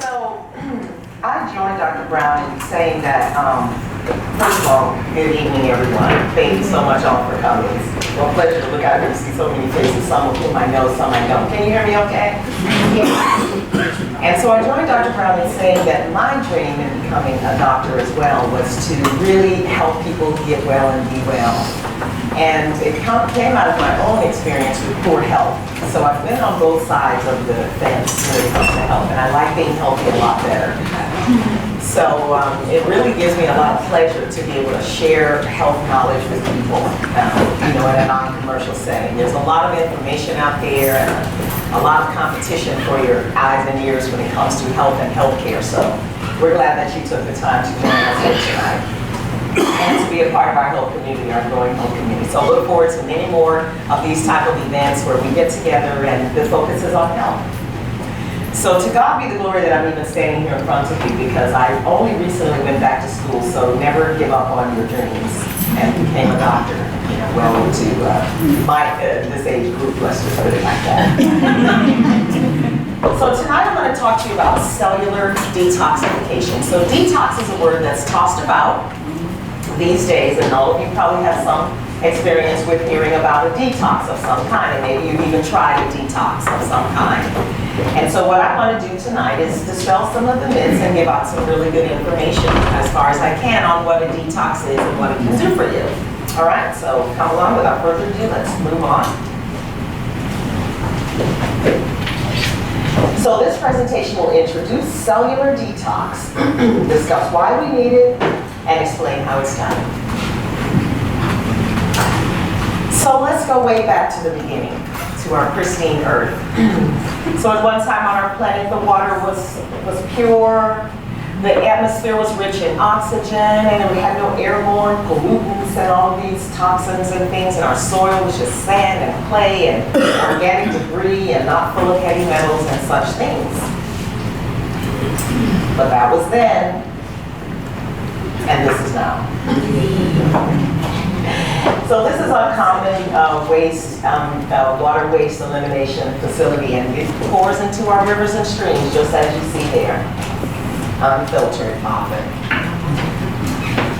So, I joined Dr. Brown in saying that, first of all, good evening, everyone. Thank you so much all for coming. It's a pleasure to look out here and see so many faces, some of whom I know, some I don't. Can you hear me okay? And so I joined Dr. Brown in saying that my dream in becoming a doctor as well was to really help people get well and be well. And it came out of my own experience with poor health. So I've been on both sides of the fence when it comes to health, and I like being healthy a lot better. So it really gives me a lot of pleasure to be able to share health knowledge with people, in a non-commercial setting. There's a lot of information out there, and a lot of competition for your eyes and ears when it comes to health and healthcare. So we're glad that you took the time to join us here tonight and to be a part of our health community, our growing health community. So look forward to many more of these type of events where we get together and the focus is on health. So to God be the glory that I'm even standing here in front of you, because I only recently went back to school, so never give up on your dreams, and became a doctor, well into this age group, let's just put it like that. So tonight I'm going to talk to you about cellular detoxification. So detox is a word that's tossed about these days, and all of you probably have some experience with hearing about a detox of some kind, and maybe you've even tried a detox of some kind. And so what I want to do tonight is dispel some of the myths and give out some really good information as far as I can on what a detox is and what it can do for you. All right, so come along. Without further ado, let's move on. So this presentation will introduce cellular detox, discuss why we need it, and explain how it's done. So let's go way back to the beginning, to our pristine Earth. So at one time on our planet, the water was pure, the atmosphere was rich in oxygen, and we had no airborne pollutants and all these toxins and things, and our soil was just sand and clay and organic debris and not full of heavy metals and such things. But that was then, and this is now. So this is Uncommon water waste elimination facility, and it pours into our rivers and streams, just as you see there, unfiltered often.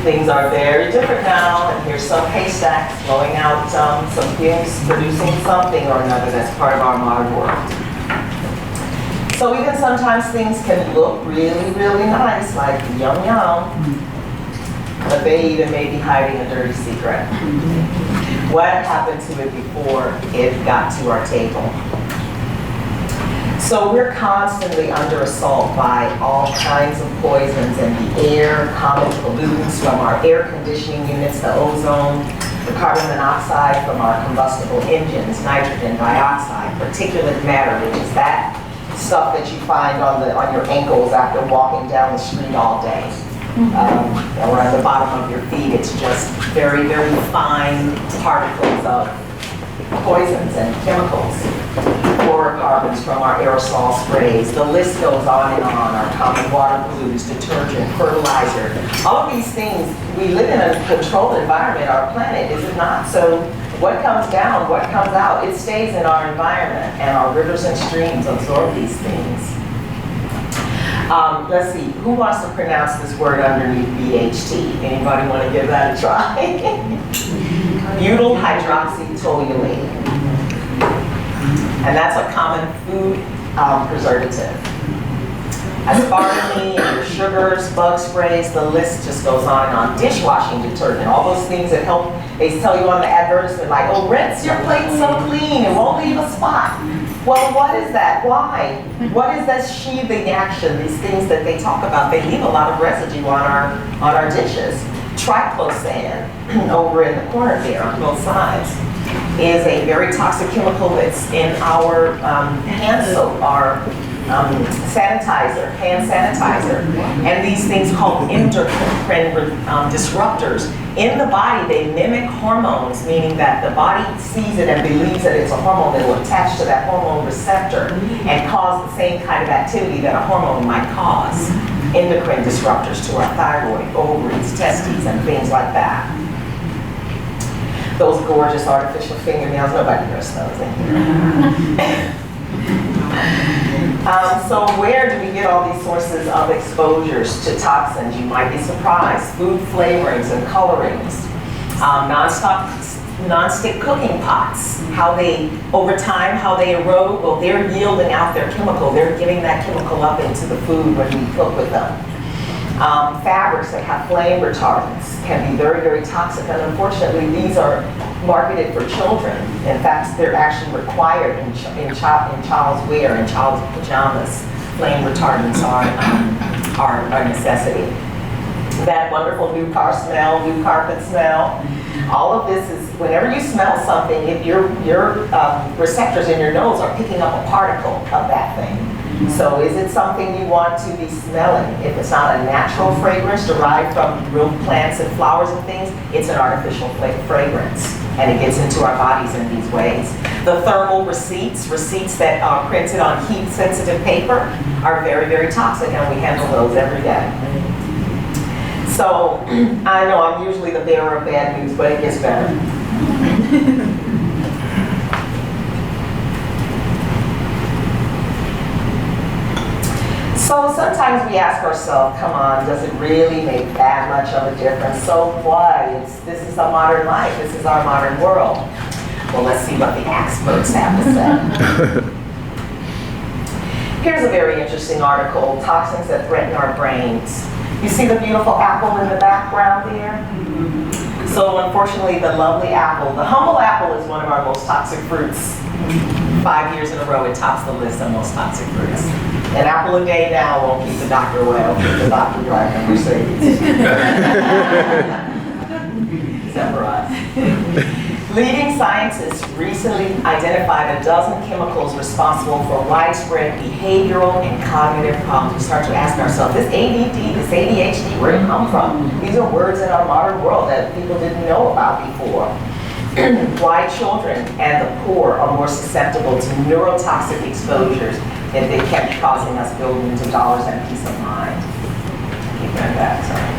Things are very different now, and here's some haystacks blowing out some fumes, producing something or another that's part of our modern world. So even sometimes things can look really, really nice, like yum yum, but they even may be hiding a dirty secret. What happened to it before it got to our table? So we're constantly under assault by all kinds of poisons in the air, common pollutants from our air conditioning units, the ozone, the carbon monoxide from our combustible engines, nitrogen dioxide, particulate matter, which is that stuff that you find on your ankles after walking down the street all day. Or at the bottom of your feet, it's just very, very fine particles of poisons and chemicals. Fluorocarbons from our aerosol sprays. The list goes on and on. Our common water pollutants, detergent, fertilizer. All of these things, we live in a controlled environment, our planet, is it not? So what comes down, what comes out, it stays in our environment, and our rivers and streams absorb these things. Let's see, who wants to pronounce this word underneath BHT? Anybody want to give that a try? Butyl hydroxytoluene. And that's a common food preservative. Aspartame, and sugars, bug sprays, the list just goes on and on. Dishwashing detergent, all those things that help, they tell you on the advertisement, like, oh, rinse your plate so clean, it won't leave a spot. Well, what is that? Why? What is that sheathing action, these things that they talk about? They leave a lot of residue on our dishes. Triclosan, over in the corner there on both sides, is a very toxic chemical that's in our hand soap, our sanitizer, hand sanitizer, and these things called endocrine disruptors. In the body, they mimic hormones, meaning that the body sees it and believes that it's a hormone that will attach to that hormone receptor and cause the same kind of activity that a hormone might cause. Endocrine disruptors to our thyroid, ovaries, testes, and things like that. Those gorgeous artificial fingernails, nobody wears those in here. So where do we get all these sources of exposures to toxins? You might be surprised. Food flavorings and colorings, non-stick cooking pots, how they, over time, how they erode. Well, they're yielding out their chemical. They're giving that chemical up into the food when we cook with them. Fabrics that have flame retardants can be very, very toxic, and unfortunately these are marketed for children. In fact, they're actually required in child's wear, in child's pajamas. Flame retardants are a necessity. That wonderful new car smell, new carpet smell, all of this is, whenever you smell something, if your receptors in your nose are picking up a particle of that thing. So is it something you want to be smelling? If it's not a natural fragrance derived from real plants and flowers and things, it's an artificial fragrance. And it gets into our bodies in these ways. The thermal receipts that are printed on heat-sensitive paper are very, very toxic, and we handle those every day. So I know I'm usually the bearer of bad news, but it gets better. So sometimes we ask ourselves, come on, does it really make that much of a difference? So what? This is a modern life. This is our modern world. Well, let's see what the experts have to say. Here's a very interesting article, Toxins That Threaten Our Brains. You see the beautiful apple in the background there? So unfortunately, the lovely apple, the humble apple is one of our most toxic fruits. 5 years in a row, it tops the list of most toxic fruits. An apple a day now won't keep the doctor away. It'll keep the doctor driving a Mercedes. Except for us. Leading scientists recently identified a dozen chemicals responsible for widespread behavioral and cognitive problems. We start to ask ourselves, this ADD, this ADHD, where did it come from? These are words in our modern world that people didn't know about before. Why children and the poor are more susceptible to neurotoxic exposures if they kept causing us billions of dollars and peace of mind. Keep going back, sorry.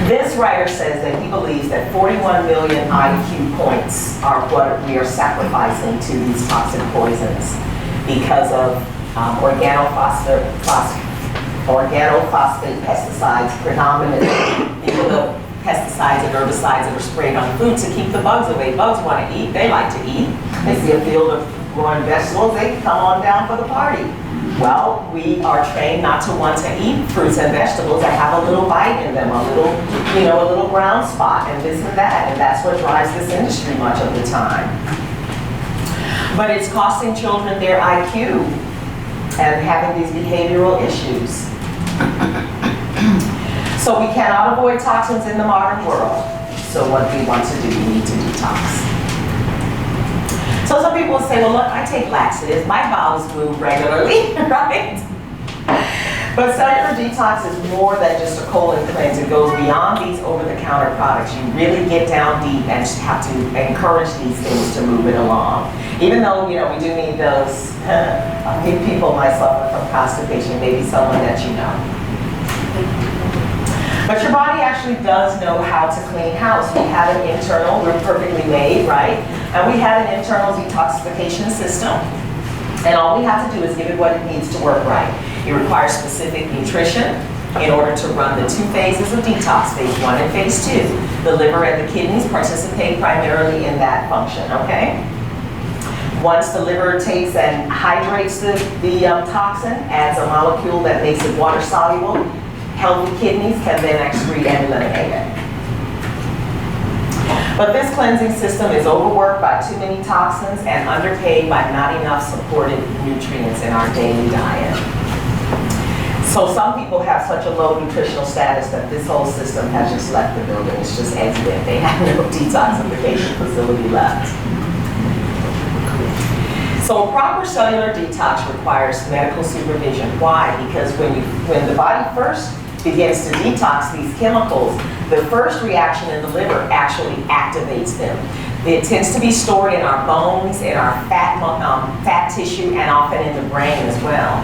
This writer says that he believes that 41 million IQ points are what we are sacrificing to these toxic poisons because of organophosphate pesticides predominantly. These are the pesticides and herbicides that are sprayed on food to keep the bugs away. Bugs want to eat, they like to eat. They see a field of growing vegetables, they come on down for the party. Well, we are trained not to want to eat fruits and vegetables that have a little bite in them, a little brown spot and this and that, and that's what drives this industry much of the time. But it's costing children their IQ and having these behavioral issues. So we cannot avoid toxins in the modern world. So what do we want to do? We need to detox. So some people will say, well, look, I take laxatives. My bowels move regularly, right? But cellular detox is more than just a colon cleanse. It goes beyond these over-the-counter products. You really get down deep and have to encourage these things to move it along. Even though, we do need those. People might suffer from constipation, maybe someone that you know. But your body actually does know how to clean house. We have an internal, we're perfectly made, right? And we have an internal detoxification system. And all we have to do is give it what it needs to work right. It requires specific nutrition in order to run the 2 phases of detox, phase 1 and phase 2. The liver and the kidneys participate primarily in that function, okay? Once the liver takes and hydrates the toxin, adds a molecule that makes it water soluble, healthy kidneys can then excrete and eliminate it. But this cleansing system is overworked by too many toxins and underpaid by not enough supportive nutrients in our daily diet. So some people have such a low nutritional status that this whole system has just left the building. It's just exited. They have no detoxification facility left. So proper cellular detox requires medical supervision. Why? Because when the body first begins to detox these chemicals, the first reaction in the liver actually activates them. It tends to be stored in our bones, in our fat tissue, and often in the brain as well.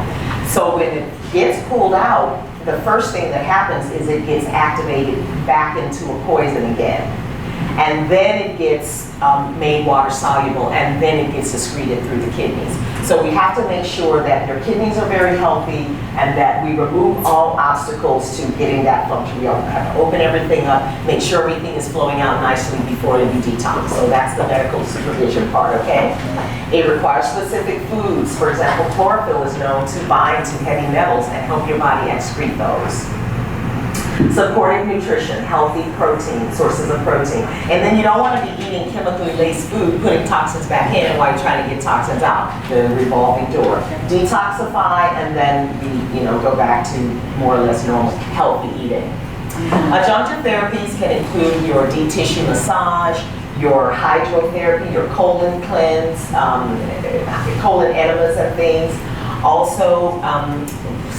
So when it gets pulled out, the first thing that happens is it gets activated back into a poison again. and then it gets made water soluble, and then it gets excreted through the kidneys. So we have to make sure that your kidneys are very healthy and that we remove all obstacles to getting that function. We have to open everything up, make sure everything is flowing out nicely before it be detoxed. So that's the medical supervision part, okay? It requires specific foods. For example, chlorophyll is known to bind to heavy metals and help your body excrete those. Supportive nutrition, healthy protein, sources of protein. And then you don't want to be eating chemically laced food, putting toxins back in while you're trying to get toxins out. The revolving door. Detoxify and then go back to more or less normal, healthy eating. Adjunctive therapies can include your deep tissue massage, your hydrotherapy, your colon cleanse, colon enemas and things. Also,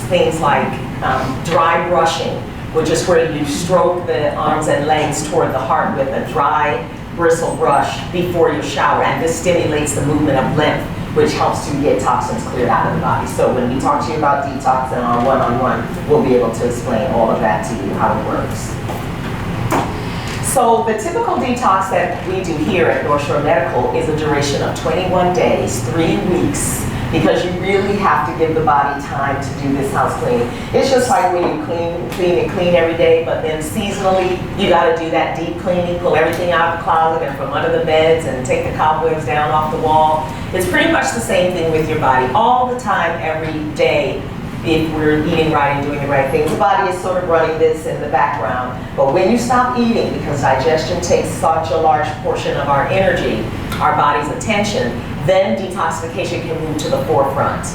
things like dry brushing, which is where you stroke the arms and legs toward the heart with a dry bristle brush before you shower. And this stimulates the movement of lymph, which helps to get toxins cleared out of the body. So when we talk to you about detox and our one-on-one, we'll be able to explain all of that to you, how it works. So the typical detox that we do here at Northshore Medical is a duration of 21 days, 3 weeks, because you really have to give the body time to do this house cleaning. It's just like when you clean every day, but then seasonally, you gotta do that deep cleaning, pull everything out of the closet and from under the beds and take the cobwebs down off the wall. It's pretty much the same thing with your body. All the time, every day, if we're eating right and doing the right things. The body is sort of running this in the background. But when you stop eating, because digestion takes such a large portion of our energy, our body's attention, then detoxification can move to the forefront.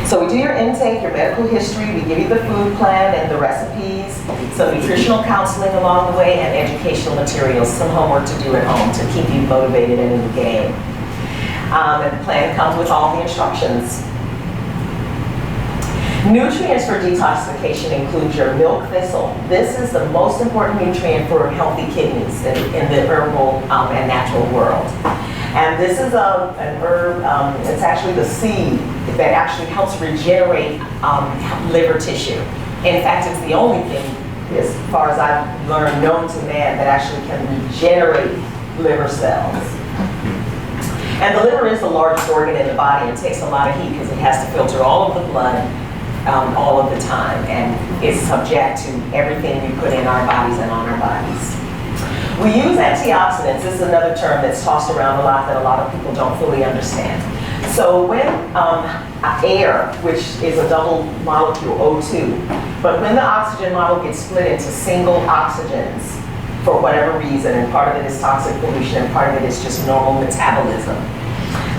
So we do your intake, your medical history, we give you the food plan and the recipes, some nutritional counseling along the way, and educational materials, some homework to do at home to keep you motivated and in the game. And the plan comes with all the instructions. Nutrients for detoxification include your milk thistle. This is the most important nutrient for healthy kidneys in the herbal and natural world. And this is an herb, it's actually the seed that actually helps regenerate liver tissue. In fact, it's the only thing, as far as I've learned, known to man that actually can regenerate liver cells. And the liver is the largest organ in the body. It takes a lot of heat because it has to filter all of the blood all of the time, and it's subject to everything we put in our bodies and on our bodies. We use antioxidants. This is another term that's tossed around a lot that a lot of people don't fully understand. So when air, which is a double molecule, O2, but when the oxygen model gets split into single oxygens for whatever reason, and part of it is toxic pollution and part of it is just normal metabolism,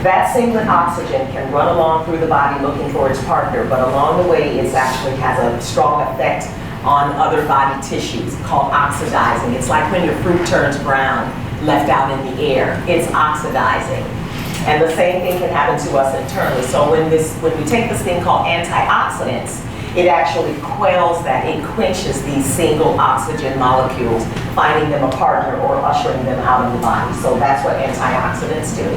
that singlet oxygen can run along through the body looking for its partner, but along the way it actually has a strong effect on other body tissues called oxidizing. It's like when your fruit turns brown, left out in the air. It's oxidizing. And the same thing can happen to us internally. So when we take this thing called antioxidants, it actually quells that. It quenches these single oxygen molecules, finding them a partner or ushering them out of the body. So that's what antioxidants do.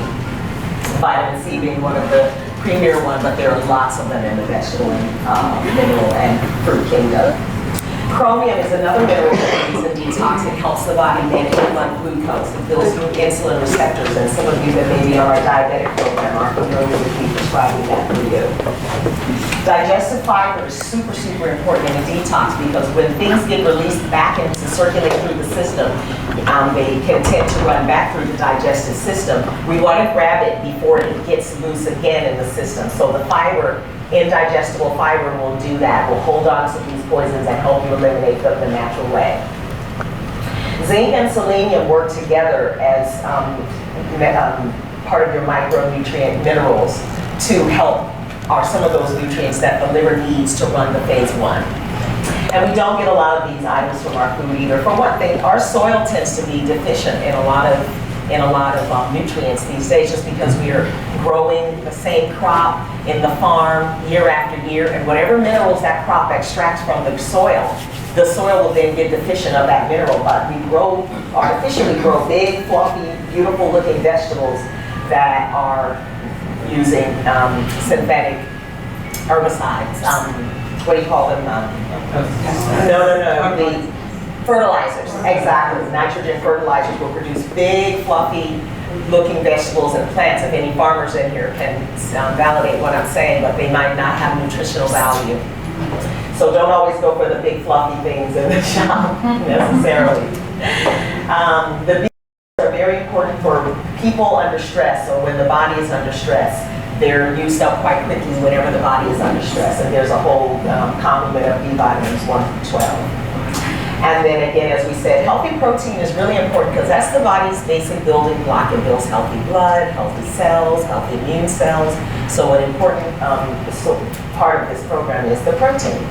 Vitamin C being one of the premier ones, but there are lots of them in the vegetable and mineral and fruit kingdom. Chromium is another mineral that we use in detox. It helps the body manage blood glucose. It builds new insulin receptors, and some of you that maybe are on our diabetic program are familiar with me prescribing that for you. Digestive fiber is super, super important in a detox because when things get released back into circulate through the system, they can tend to run back through the digestive system. We want to grab it before it gets loose again in the system. So the fiber, indigestible fiber, will do that. Will hold on to these poisons and help you eliminate them the natural way. Zinc and selenium work together as part of your micronutrient minerals to help are some of those nutrients that the liver needs to run the phase 1. And we don't get a lot of these items from our food either. For one thing, our soil tends to be deficient in a lot of nutrients these days just because we are growing the same crop in the farm year after year, and whatever minerals that crop extracts from the soil will then get deficient of that mineral. But we artificially grow big, fluffy, beautiful looking vegetables that are using synthetic herbicides. What do you call them? No. Fertilizers, exactly. Nitrogen fertilizers will produce big, fluffy looking vegetables and plants. If any farmers in here can validate what I'm saying, but they might not have nutritional value. So don't always go for the big fluffy things in the shop necessarily. The beans are very important for people under stress, or when the body is under stress. They're used up quite quickly whenever the body is under stress, and there's a whole complement of B vitamins 1 through 12. And then again, as we said, healthy protein is really important because that's the body's basic building block. It builds healthy blood, healthy cells, healthy immune cells. So an important part of this program is the protein.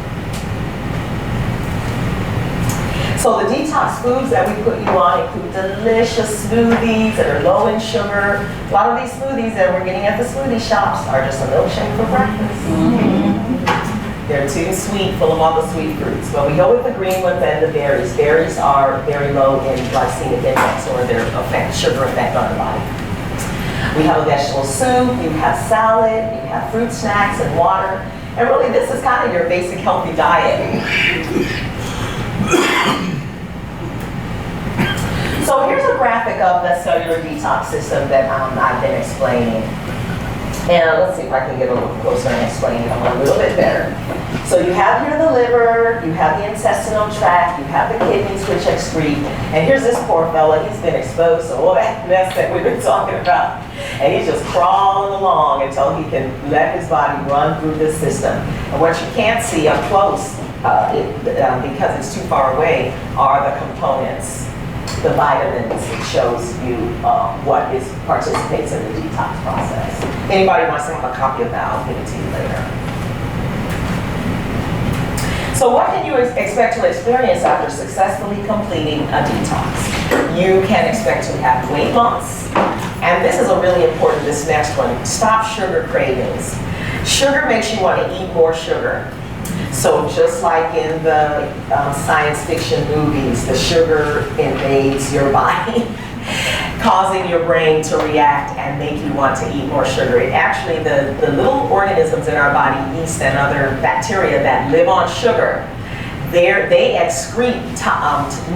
So the detox foods that we put you on include delicious smoothies that are low in sugar. A lot of these smoothies that we're getting at the smoothie shops are just a milkshake for breakfast. They're too sweet, full of all the sweet fruits. But we go with the green ones and the berries. Berries are very low in glycemic index, or their sugar effect on the body. We have a vegetable soup, you have salad, you have fruit snacks and water. And really this is kind of your basic healthy diet. So here's a graphic of the cellular detox system that I've been explaining. And let's see if I can get a little closer and explain it a little bit better. So you have here the liver, you have the intestinal tract, you have the kidneys which excrete, and here's this poor fella, he's been exposed to all that mess that we've been talking about. And he's just crawling along until he can let his body run through this system. And what you can't see up close, because it's too far away, are the components. The vitamins, it shows you what participates in the detox process. Anybody wants to have a copy of that, I'll give it to you later. So what can you expect to experience after successfully completing a detox? You can expect to have weight loss, and this is a really important, this next one, stop sugar cravings. Sugar makes you want to eat more sugar. So just like in the science fiction movies, the sugar invades your body, causing your brain to react and make you want to eat more sugar. It actually, the little organisms in our body, yeast and other bacteria that live on sugar, they excrete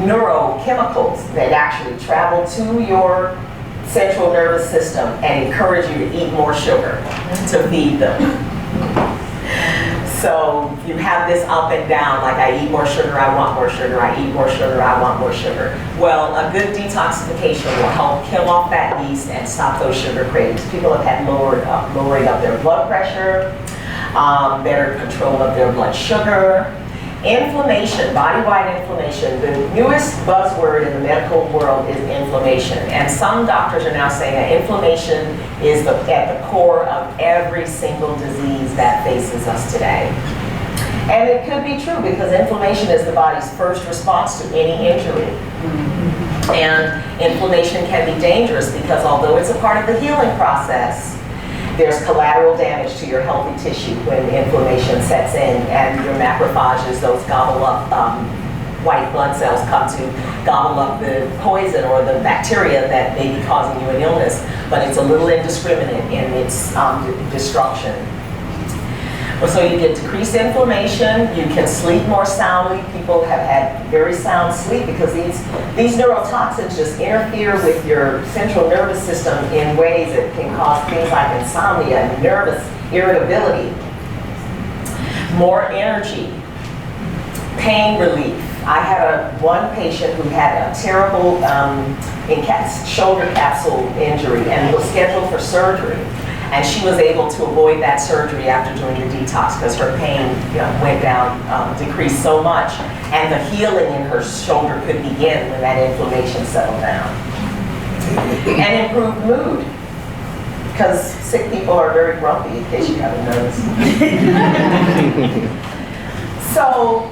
neurochemicals that actually travel to your central nervous system and encourage you to eat more sugar to feed them. So you have this up and down, like I eat more sugar, I want more sugar, I eat more sugar, I want more sugar. Well, a good detoxification will help kill off that yeast and stop those sugar cravings. People have had lowering of their blood pressure, better control of their blood sugar. Inflammation, body-wide inflammation. The newest buzzword in the medical world is inflammation. And some doctors are now saying that inflammation is at the core of every single disease that faces us today. And it could be true because inflammation is the body's first response to any injury. And inflammation can be dangerous because although it's a part of the healing process, there's collateral damage to your healthy tissue when inflammation sets in, and your macrophages, those gobble up white blood cells, come to gobble up the poison or the bacteria that may be causing you an illness, but it's a little indiscriminate in its destruction. So you get decreased inflammation, you can sleep more soundly. People have had very sound sleep because these neurotoxins just interfere with your central nervous system in ways that can cause things like insomnia and nervous irritability. More energy, pain relief. I had one patient who had a terrible shoulder capsule injury and was scheduled for surgery. And she was able to avoid that surgery after doing the detox because her pain went down, decreased so much, and the healing in her shoulder could begin when that inflammation settled down. And improved mood, because sick people are very grumpy, in case you haven't noticed. So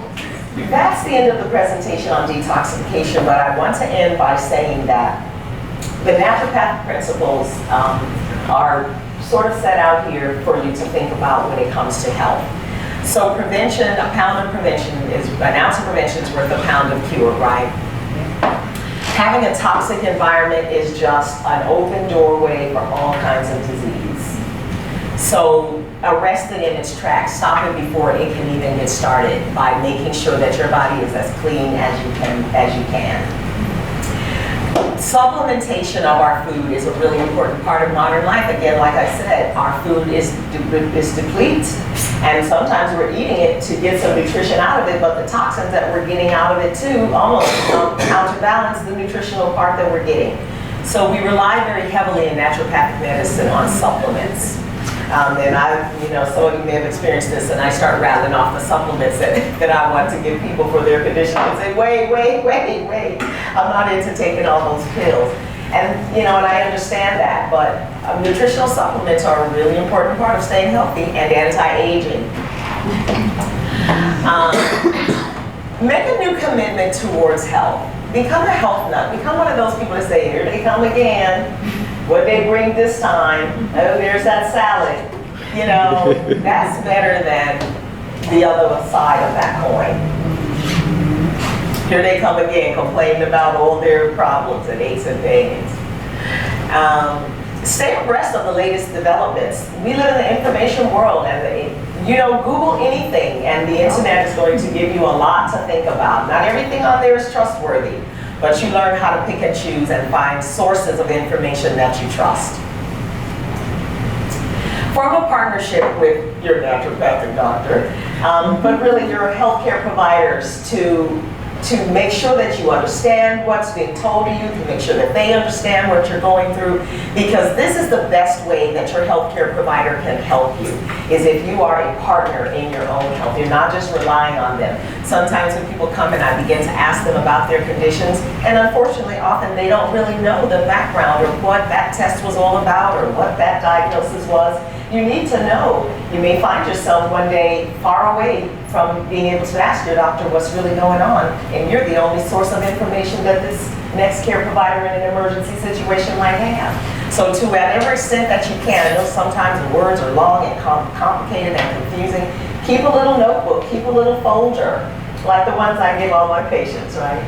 that's the end of the presentation on detoxification, but I want to end by saying that the naturopathic principles are sort of set out here for you to think about when it comes to health. So prevention, a pound of prevention is, an ounce of prevention is worth a pound of cure, right? Having a toxic environment is just an open doorway for all kinds of disease. So arrest it in its tracks, stop it before it can even get started by making sure that your body is as clean as you can. Supplementation of our food is a really important part of modern life. Again, like I said, our food is depleted, and sometimes we're eating it to get some nutrition out of it, but the toxins that we're getting out of it too almost counterbalance the nutritional part that we're getting. So we rely very heavily in naturopathic medicine on supplements. And some of you may have experienced this, and I start rattling off the supplements that I want to give people for their condition and say, wait, I'm not into taking all those pills. And I understand that, but nutritional supplements are a really important part of staying healthy and anti-aging. Make a new commitment towards health. Become a health nut. Become one of those people that say, here they come again. What they bring this time, oh, there's that salad. That's better than the other side of that coin. Here they come again, complaining about all their problems and aches and pains. Stay abreast of the latest developments. We live in the information world, and Google anything, and the internet is going to give you a lot to think about. Not everything on there is trustworthy, but you learn how to pick and choose and find sources of information that you trust. Form a partnership with your naturopathic doctor, but really your healthcare providers to make sure that you understand what's being told to you, to make sure that they understand what you're going through, because this is the best way that your healthcare provider can help you, is if you are a partner in your own health. You're not just relying on them. Sometimes when people come and I begin to ask them about their conditions, and unfortunately often they don't really know the background or what that test was all about or what that diagnosis was. You need to know. You may find yourself one day far away from being able to ask your doctor what's really going on, and you're the only source of information that this next care provider in an emergency situation might have. So to whatever extent that you can, I know sometimes the words are long and complicated and confusing, keep a little notebook, keep a little folder, like the ones I give all my patients, right?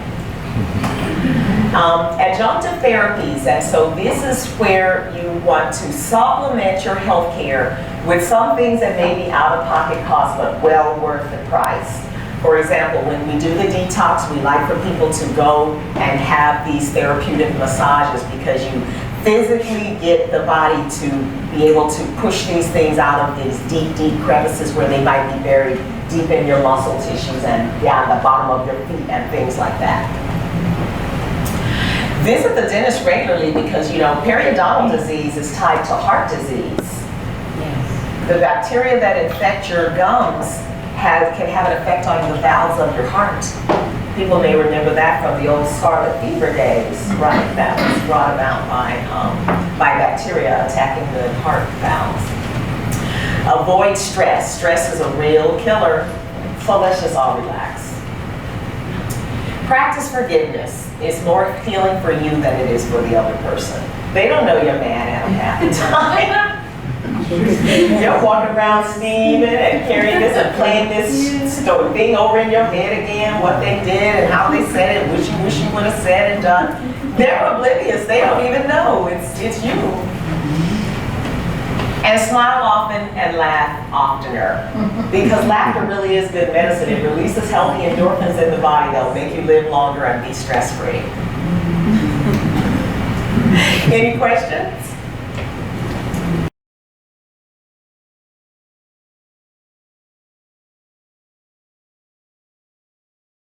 Adjunctive therapies, and so this is where you want to supplement your health care with some things that may be out-of-pocket cost, but well worth the price. For example, when we do the detox, we like for people to go and have these therapeutic massages, because you physically get the body to be able to push these things out of these deep crevices where they might be buried deep in your muscle tissues and down the bottom of your feet and things like that. Visit the dentist regularly, because periodontal disease is tied to heart disease. Yes. The bacteria that infect your gums can have an effect on the valves of your heart. People may remember that from the old scarlet fever days, right? That was brought about by bacteria attacking the heart valves. Avoid stress. Stress is a real killer, so let's just all relax. Practice forgiveness. It's more healing for you than it is for the other person. They don't know you're mad at them half the time. You're walking around steaming and carrying this and playing this thing over in your head again, what they did and how they said it, what you wish you would have said and done. They're oblivious. They don't even know it's you. And smile often and laugh oftener, because laughter really is good medicine. It releases healthy endorphins in the body that'll make you live longer and be stress-free. Any questions?